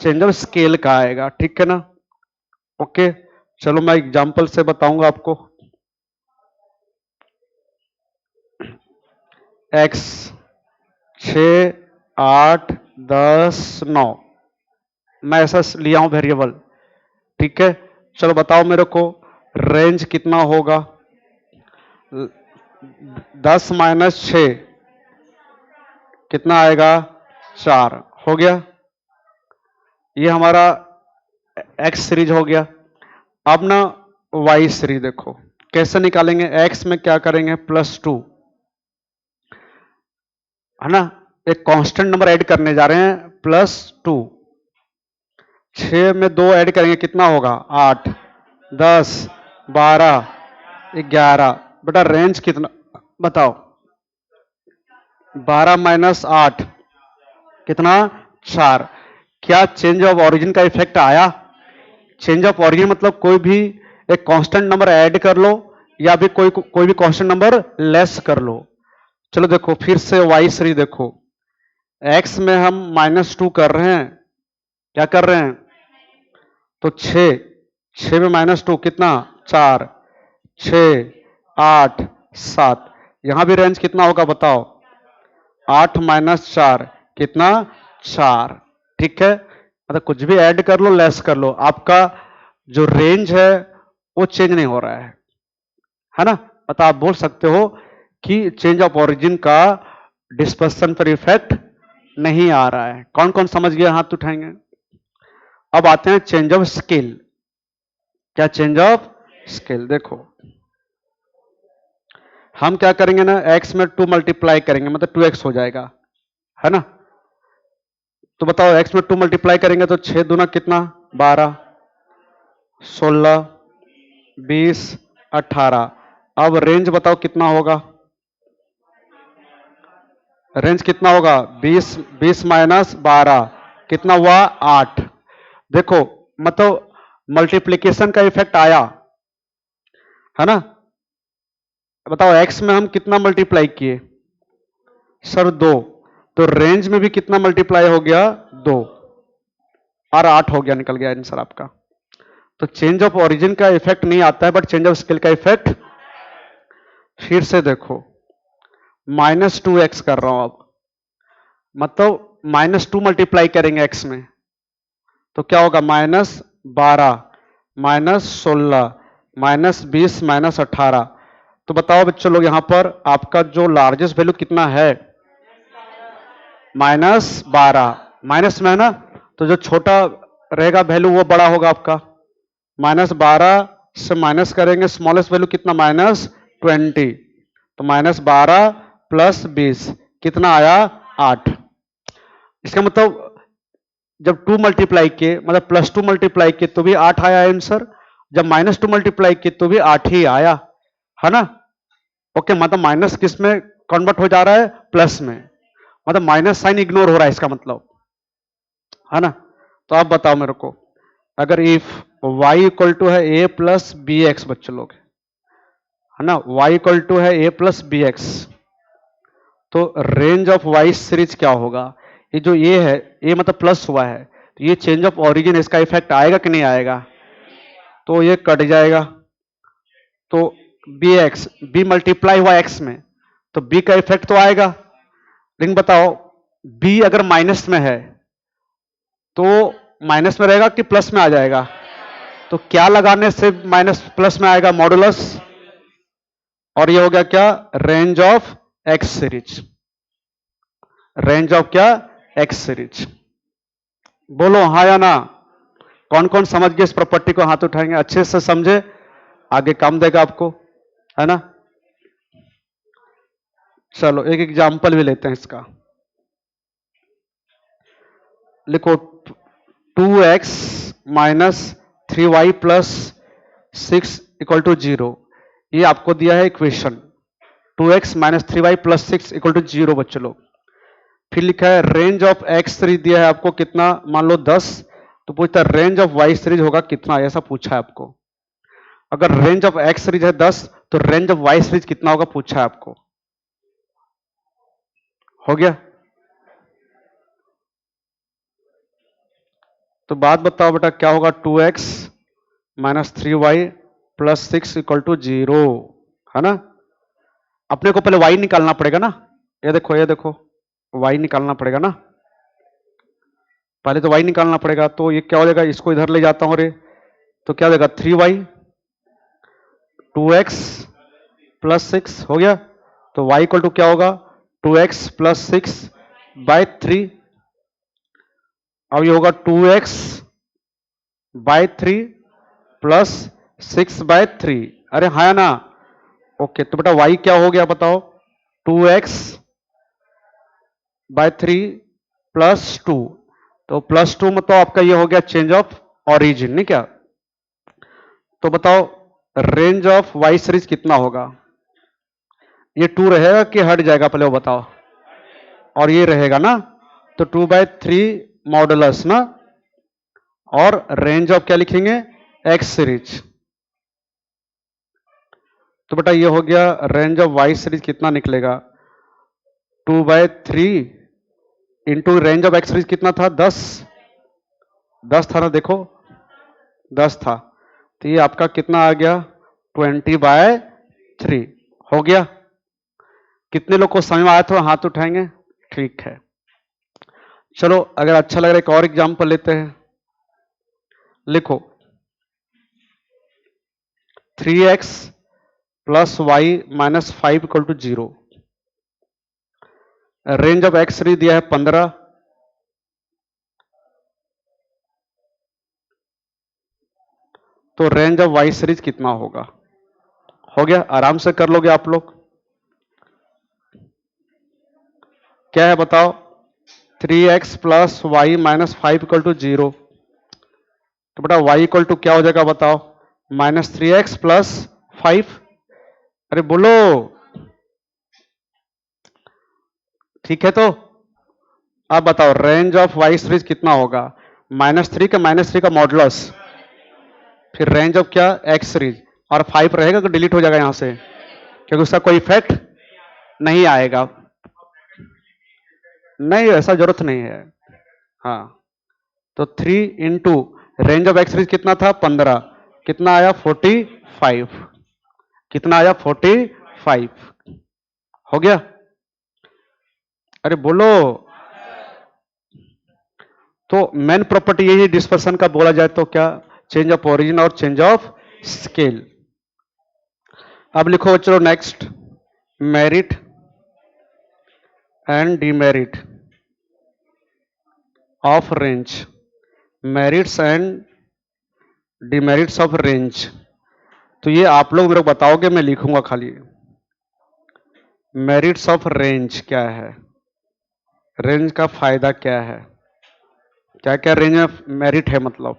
चेंज ऑफ स्केल का आएगा, ठीक है ना, ओके। चलो मैं एग्जांपल से बताऊंगा आपको। x 6 8 10 9, मैं ऐसा लिया हूं वेरिएबल, ठीक है। चलो बताओ मेरे को, रेंज कितना होगा, 10 माइनस 6 कितना आएगा, 4, हो गया, ये हमारा x सीरीज हो गया। अब ना y सीरीज देखो कैसे निकालेंगे, x में क्या करेंगे, +2, है ना, एक कांस्टेंट नंबर ऐड करने जा रहे हैं, +2, 6 में 2 ऐड करेंगे कितना होगा, 8, 10 12 11, बेटा रेंज कितना बताओ, 12 माइनस 8 कितना, 4। क्या चेंज ऑफ ऑरिजिन का इफेक्ट आया, चेंज ऑफ ऑरिजिन मतलब कोई भी एक कांस्टेंट नंबर ऐड कर लो या भी कोई भी कांस्टेंट नंबर लेस कर लो। चलो देखो फिर से y सीरीज देखो, x में हम -2 कर रहे हैं, क्या कर रहे हैं, तो 6 में -2 कितना, 4, 6 8 7, यहां भी रेंज कितना होगा बताओ, 8 माइनस 4 कितना, 4, ठीक है। मतलब कुछ भी ऐड कर लो लेस कर लो, आपका जो रेंज है वो चेंज नहीं हो रहा है ना। मतलब आप बोल सकते हो कि चेंज ऑफ ओरिजिन का डिस्पर्सन पर इफेक्ट नहीं आ रहा है। कौन कौन समझ गया, हाथ उठाएंगे। अब आते हैं चेंज ऑफ स्केल। क्या चेंज ऑफ स्केल, देखो हम क्या करेंगे ना, x में 2 मल्टीप्लाई करेंगे मतलब 2x हो जाएगा, है ना। तो बताओ x में 2 मल्टीप्लाई करेंगे तो 6 दूना कितना, 12, 16, 20, 18। अब रेंज बताओ कितना होगा, रेंज कितना होगा, 20 माइनस 12 कितना हुआ, 8। देखो मतलब मल्टीप्लीकेशन का इफेक्ट आया, है ना। बताओ एक्स में हम कितना मल्टीप्लाई किए सर? 2। तो रेंज में भी कितना मल्टीप्लाई हो गया? 2 और 8 हो गया, निकल गया आंसर आपका। तो चेंज ऑफ ओरिजिन का इफेक्ट नहीं आता है, बट चेंज ऑफ स्केल का इफेक्ट। फिर से देखो, -2x कर रहा हूं अब, मतलब -2 मल्टीप्लाई करेंगे एक्स में तो क्या होगा? -12 -16 -20 -18। तो बताओ बच्चों लोग, यहां पर आपका जो लार्जेस्ट वैल्यू कितना है? -12 माइनस में है ना, तो जो छोटा रहेगा वैल्यू वो बड़ा होगा आपका। -12 से माइनस करेंगे, स्मॉलेस्ट वैल्यू कितना? -20। तो -12 + 20 कितना आया? 8। इसका मतलब जब 2 मल्टीप्लाई किए, मतलब +2 मल्टीप्लाई किए तो भी 8 आया आंसर, जब -2 मल्टीप्लाई किए तो भी 8 ही आया, है ना। ओके, मतलब माइनस किस में कन्वर्ट हो जा रहा है? प्लस में, मतलब माइनस साइन इग्नोर हो रहा है इसका मतलब, है ना। तो आप बताओ मेरे को, अगर इफ y इक्वल टू है a प्लस बी एक्स, बच्चों लोग, है ना, y इक्वल टू है a प्लस बी एक्स, तो रेंज ऑफ y सीरीज क्या होगा? ये जो a है, a मतलब प्लस हुआ है, तो ये चेंज ऑफ ओरिजिन, इसका इफेक्ट आएगा कि नहीं आएगा? तो ये कट जाएगा, तो बी एक्स, बी मल्टीप्लाई हुआ एक्स में, तो बी का इफेक्ट तो आएगा। लेकिन बताओ, बी अगर माइनस में है तो माइनस में रहेगा कि प्लस में आ जाएगा? तो क्या लगाने से माइनस प्लस में आएगा? मॉडुलस। और ये हो गया क्या? Range of x series. Range of क्या? X series. बोलो हाँ या ना? कौन कौन समझ गए इस प्रॉपर्टी को? हाथ उठाएंगे, अच्छे से समझे, आगे काम देगा आपको, है ना। चलो एक एग्जांपल भी लेते हैं इसका। लिखो 2x minus 3y plus 6 equal to 0। ये आपको दिया है equation, 2x minus 3y plus 6 equal to 0 बच्चों लोग। फिर लिखा है रेंज ऑफ एक्स सीरीज दिया है आपको कितना? मान लो 10। तो पूछता है रेंज ऑफ वाई सीरीज होगा कितना, ऐसा पूछा है आपको। अगर रेंज ऑफ एक्स सीरीज है 10 तो रेंज ऑफ वाई सीरीज कितना होगा, पूछा है आपको। हो गया? तो बात बताओ बेटा, क्या होगा? 2x minus 3y plus 6 equal to 0, है ना। अपने को पहले y निकालना पड़ेगा ना, ये देखो ये देखो, y निकालना पड़ेगा ना, पहले तो y निकालना पड़ेगा। तो ये क्या हो जाएगा? इसको इधर ले जाता हूं रे, तो क्या हो जाएगा? 3y 2x प्लस 6 हो गया। तो y इक्वल टू क्या होगा? 2x plus 6 bye 3। अब ये होगा 2x बाय 3 प्लस 6 बाय 3। अरे हाँ ना? ओके, तो बेटा y क्या हो गया बताओ? 2x bye 3 plus 2। तो प्लस 2 मतलब आपका ये हो गया चेंज ऑफ ऑरिजिन, नहीं क्या? तो बताओ रेंज ऑफ y सीरीज कितना होगा? ये 2 रहेगा कि हट जाएगा, पहले वो बताओ। और ये रहेगा ना, तो 2/3 मॉडुलस ना, और रेंज ऑफ क्या लिखेंगे? X series. तो बेटा ये हो गया रेंज ऑफ वाई सीरीज कितना निकलेगा? 2/3 into range of x series कितना था? 10। 10 था ना, देखो 10 था, तो ये आपका कितना आ गया? 20/3 हो गया। कितने लोग को समझ में आया था? हाथ उठाएंगे। ठीक है, चलो अगर अच्छा लग रहा है एक और एग्जांपल लेते हैं। लिखो 3x plus y minus 5 equal to 0। Range of x series दिया है 15। तो रेंज ऑफ वाई सीरीज कितना होगा? हो गया, आराम से कर लोगे आप लोग। क्या है बताओ? 3x plus y minus 5 equal to 0। तो बेटा y इक्वल टू क्या हो जाएगा बताओ? -3x plus 5। अरे बोलो, ठीक है। तो अब बताओ रेंज ऑफ y सीरीज कितना होगा? -3 का -3 का मॉडुलस, फिर रेंज ऑफ क्या, एक्स सीरीज, और 5 रहेगा तो डिलीट हो जाएगा यहां से, क्योंकि उसका कोई इफेक्ट नहीं आएगा। नहीं, ऐसा जरूरत नहीं है। हाँ, तो 3 into range of x series कितना था, 15, कितना आया 45, कितना आया 45, हो गया। अरे बोलो। तो मेन प्रॉपर्टी यही डिस्पर्सन का बोला जाए तो क्या, चेंज ऑफ ओरिजिन और चेंज ऑफ स्केल। अब लिखो चलो next, merit and demerit of range, merits and demerits of range. तो ये आप लोग मेरे को बताओगे, मैं लिखूंगा खाली। मेरिट्स ऑफ रेंज क्या है, रेंज का फायदा क्या है, क्या क्या रेंज में मेरिट है, मतलब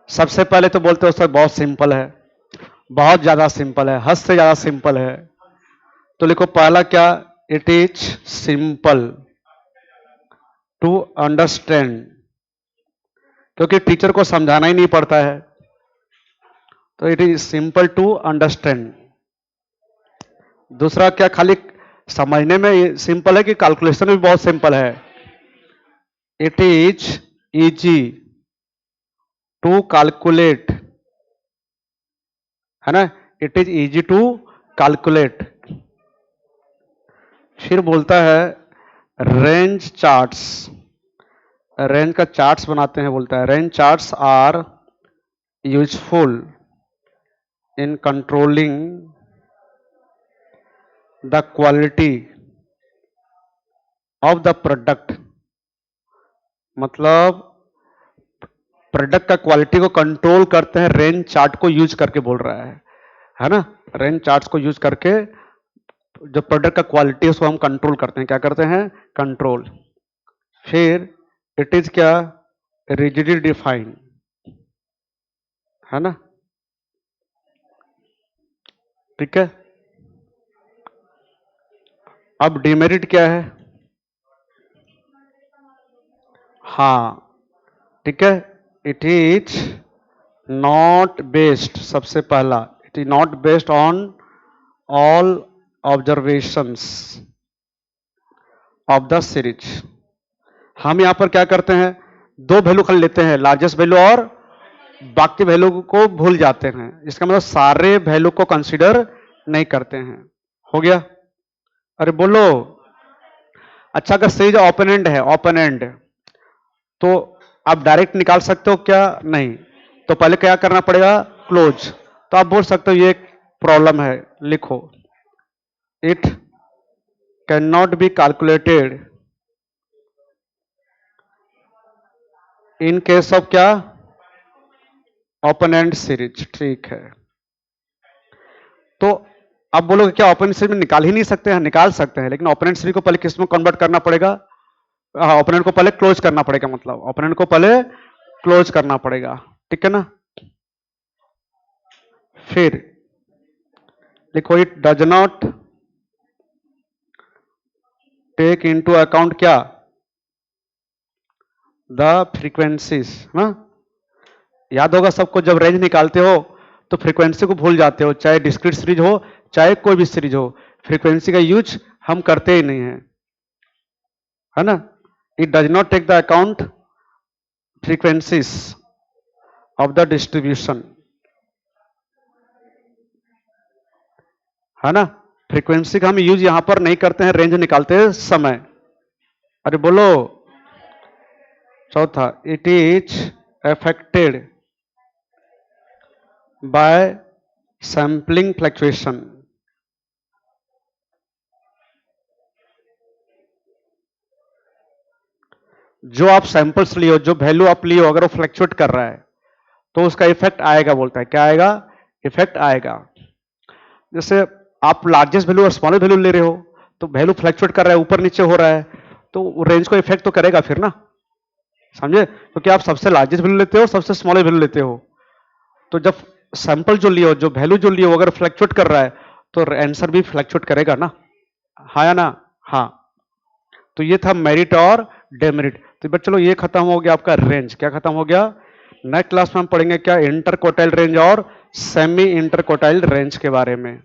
सबसे पहले तो बोलते हो सर बहुत सिंपल है, बहुत ज्यादा सिंपल है, हद से ज्यादा सिंपल है। तो लिखो पहला क्या, it is simple to understand, क्योंकि टीचर को समझाना ही नहीं पड़ता है, तो it is simple to understand. दूसरा क्या, खाली समझने में सिंपल है कि कैलकुलेशन भी बहुत सिंपल है, it is easy to calculate, है ना, it is easy to calculate. फिर बोलता है रेंज चार्ट्स, रेंज का चार्ट्स बनाते हैं, बोलता है range charts are useful in controlling the quality of the product, मतलब प्रोडक्ट का क्वालिटी को कंट्रोल करते हैं, रेंज चार्ट को यूज करके बोल रहा है ना, रेंज चार्ट्स को यूज करके जो प्रोडक्ट का क्वालिटी है उसको हम कंट्रोल करते हैं, क्या करते हैं, कंट्रोल। फिर इट इज क्या, रिजिडली डिफाइंड, है ना, ठीक है। अब डिमेरिट क्या है, हाँ ठीक है, इट इज नॉट बेस्ड, सबसे पहला it is not based on all observations of the series. हम यहां पर क्या करते हैं, दो वैल्यू खाली लेते हैं, लार्जेस्ट वैल्यू और बाकी वैल्यू को भूल जाते हैं, इसका मतलब सारे वैल्यू को कंसीडर नहीं करते हैं, हो गया। अरे बोलो। अच्छा, अगर सीरीज ओपन एंड है, ओपन एंड, तो आप डायरेक्ट निकाल सकते हो क्या, नहीं, तो पहले क्या करना पड़ेगा, क्लोज। तो आप बोल सकते हो ये एक प्रॉब्लम है, लिखो it can not be calculated in case of क्या, ओपन एंड सीरीज, ठीक है। तो अब बोलोगे क्या ओपन सीरीज में निकाल ही नहीं सकते हैं, निकाल सकते हैं, लेकिन ओपन एंड सीरीज को पहले किस में कन्वर्ट करना पड़ेगा, ओपोनेंट को पहले क्लोज करना पड़ेगा, मतलब ओपोनेंट को पहले क्लोज करना पड़ेगा, ठीक है ना। फिर लिखो it does not take into account क्या, द फ्रीक्वेंसीज ना, याद होगा सबको, जब रेंज निकालते हो तो फ्रीक्वेंसी को भूल जाते हो, चाहे डिस्क्रीट सीरीज हो चाहे कोई भी सीरीज हो, फ्रीक्वेंसी का यूज हम करते ही नहीं है ना। It does not take the account frequencies of the distribution, है ना, फ्रीक्वेंसी का हम यूज यहां पर नहीं करते हैं रेंज निकालते समय। अरे बोलो। चौथा, it is affected by sampling fluctuation, जो आप सैंपल्स लियो, जो वैल्यू आप लियो, अगर वो फ्लक्चुएट कर रहा है तो उसका इफेक्ट आएगा, बोलता है क्या आएगा, इफेक्ट आएगा। जैसे आप लार्जेस्ट वैल्यू और स्मॉलेस्ट वैल्यू ले रहे हो, तो वैल्यू फ्लक्चुएट कर रहा है, ऊपर नीचे हो रहा है, तो रेंज को इफेक्ट तो करेगा फिर ना, समझे, क्योंकि आप सबसे लार्जेस्ट वैल्यू लेते हो, सबसे स्मॉलेस्ट वैल्यू लेते हो, तो जब सैंपल जो लियो, जो वैल्यू जो लियो, अगर फ्लक्चुएट कर रहा है तो आंसर भी फ्लक्चुएट करेगा ना, हाँ या ना, हाँ। तो ये था मेरिट और डेमेरिट। तो बट चलो ये खत्म हो गया आपका रेंज, क्या खत्म हो गया, नेक्स्ट क्लास में हम पढ़ेंगे क्या, इंटरकोटाइल रेंज और सेमी इंटरकोटाइल रेंज के बारे में।